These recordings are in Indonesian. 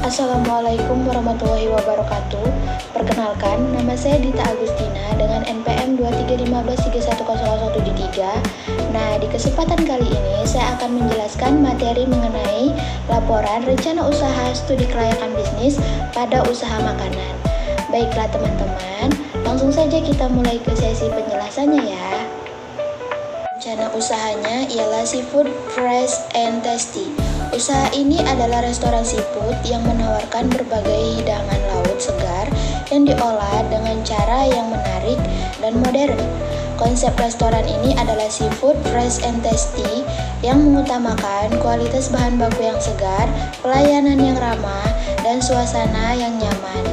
Assalamualaikum warahmatullahi wabarakatuh. Perkenalkan, nama saya Dita Agustina dengan NPM 2315310013. Nah, di kesempatan kali ini saya akan menjelaskan materi mengenai laporan rencana usaha studi kelayakan bisnis pada usaha makanan. Baiklah teman-teman, langsung saja kita mulai ke sesi penjelasannya ya. Rencana usahanya ialah Seafood Fresh and Tasty. Usaha ini adalah restoran seafood yang menawarkan berbagai hidangan laut segar yang diolah dengan cara yang menarik dan modern. Konsep restoran ini adalah Seafood Fresh and Tasty yang mengutamakan kualitas bahan baku yang segar, pelayanan yang ramah, dan suasana yang nyaman.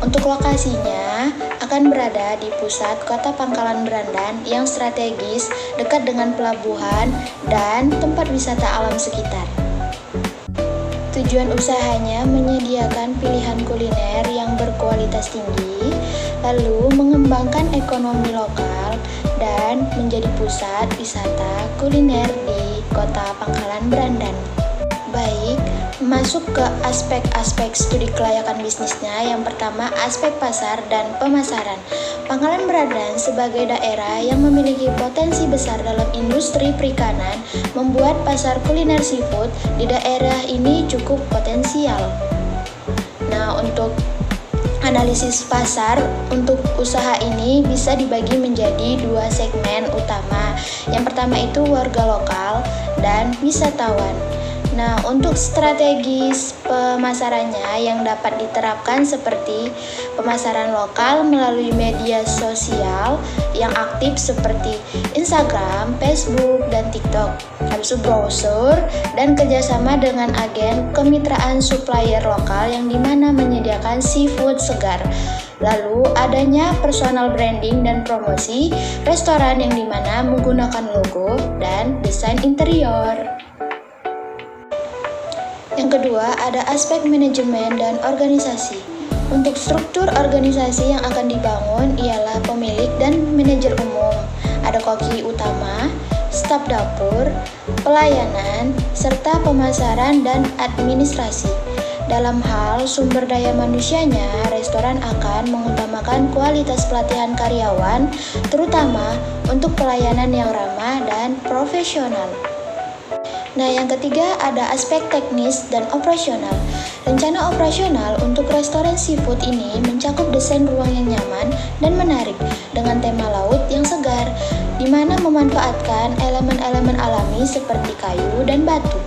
Untuk lokasinya akan berada di pusat kota Pangkalan Berandan yang strategis, dekat dengan pelabuhan dan tempat wisata alam sekitar. Tujuan usahanya menyediakan pilihan kuliner yang berkualitas tinggi, lalu mengembangkan ekonomi lokal dan menjadi pusat wisata kuliner di kota Pangkalan Berandan. Baik, masuk ke aspek-aspek studi kelayakan bisnisnya. Yang pertama, aspek pasar dan pemasaran. Pangkalan Berandan sebagai daerah yang memiliki potensi besar dalam industri perikanan membuat pasar kuliner seafood di daerah ini cukup potensial. Nah, untuk analisis pasar untuk usaha ini bisa dibagi menjadi dua segmen utama. Yang pertama itu warga lokal dan wisatawan. Nah, untuk strategis pemasarannya yang dapat diterapkan seperti pemasaran lokal melalui media sosial yang aktif seperti Instagram, Facebook, dan TikTok. Habis itu browser dan kerjasama dengan agen kemitraan supplier lokal yang dimana menyediakan seafood segar. Lalu adanya personal branding dan promosi restoran yang dimana menggunakan logo dan desain interior. Yang kedua, ada aspek manajemen dan organisasi. Untuk struktur organisasi yang akan dibangun ialah pemilik dan manajer umum, ada koki utama, staf dapur, pelayanan, serta pemasaran dan administrasi. Dalam hal sumber daya manusianya, restoran akan mengutamakan kualitas pelatihan karyawan, terutama untuk pelayanan yang ramah dan profesional. Nah, yang ketiga ada aspek teknis dan operasional. Rencana operasional untuk restoran seafood ini mencakup desain ruang yang nyaman dan menarik dengan tema laut yang segar, di mana memanfaatkan elemen-elemen alami seperti kayu dan batu.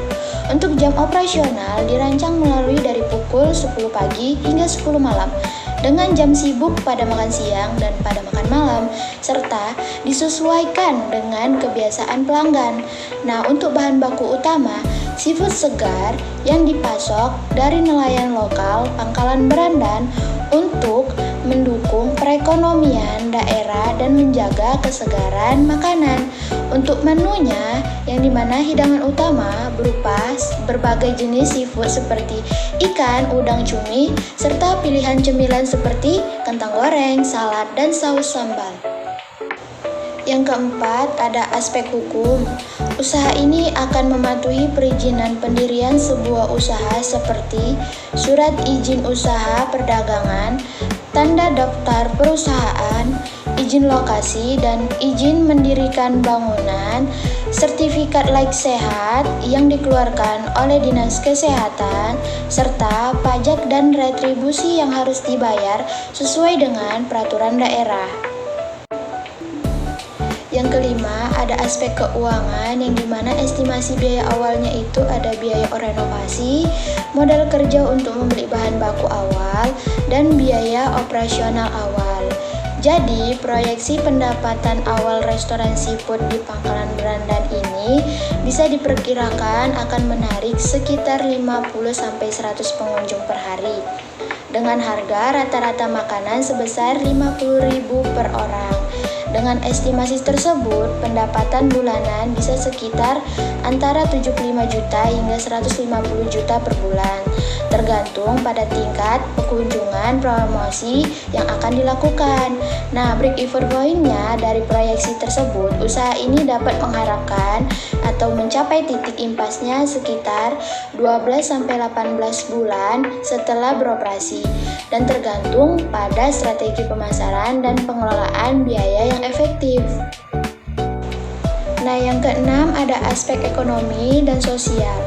Untuk jam operasional dirancang melalui dari pukul 10 pagi hingga 10 malam, dengan jam sibuk pada makan siang dan pada makan malam, serta disesuaikan dengan kebiasaan pelanggan. Nah, untuk bahan baku utama, seafood segar yang dipasok dari nelayan lokal Pangkalan Berandan untuk mendukung perekonomian daerah dan menjaga kesegaran makanan. Untuk menunya, yang dimana hidangan utama berupa berbagai jenis seafood seperti ikan, udang, cumi, serta pilihan cemilan seperti kentang goreng, salad, dan saus sambal. Yang keempat, ada aspek hukum. Usaha ini akan mematuhi perizinan pendirian sebuah usaha seperti surat izin usaha perdagangan, tanda daftar perusahaan, izin lokasi dan izin mendirikan bangunan, sertifikat layak sehat yang dikeluarkan oleh Dinas Kesehatan, serta pajak dan retribusi yang harus dibayar sesuai dengan peraturan daerah. Yang kelima, ada aspek keuangan yang dimana estimasi biaya awalnya itu ada biaya renovasi, modal kerja untuk membeli bahan baku awal, dan biaya operasional awal. Jadi, proyeksi pendapatan awal restoran seafood di Pangkalan Berandan ini bisa diperkirakan akan menarik sekitar 50-100 pengunjung per hari, dengan harga rata-rata makanan sebesar 50.000 per orang. Dengan estimasi tersebut, pendapatan bulanan bisa sekitar antara 75 juta hingga 150 juta per bulan. tergantung pada tingkat kunjungan promosi yang akan dilakukan. Nah, break-even point-nya dari proyeksi tersebut, usaha ini dapat mengharapkan atau mencapai titik impasnya sekitar 12-18 bulan setelah beroperasi dan tergantung pada strategi pemasaran dan pengelolaan biaya yang efektif. Nah, yang keenam ada aspek ekonomi dan sosial.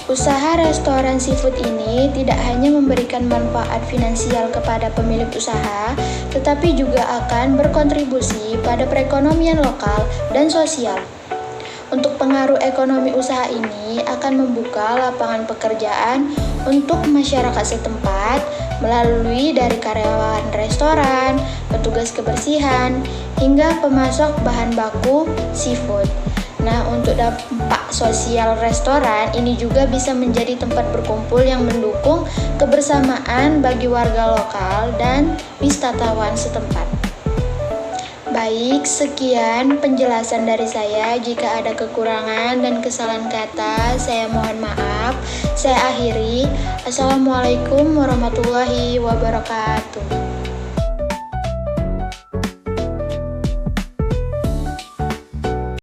Usaha restoran seafood ini tidak hanya memberikan manfaat finansial kepada pemilik usaha, tetapi juga akan berkontribusi pada perekonomian lokal dan sosial. Untuk pengaruh ekonomi usaha ini akan membuka lapangan pekerjaan untuk masyarakat setempat melalui dari karyawan restoran, petugas kebersihan, hingga pemasok bahan baku seafood. Nah, untuk dampak sosial restoran ini juga bisa menjadi tempat berkumpul yang mendukung kebersamaan bagi warga lokal dan wisatawan setempat. Baik, sekian penjelasan dari saya. Jika ada kekurangan dan kesalahan kata, saya mohon maaf. Saya akhiri. Assalamualaikum warahmatullahi wabarakatuh.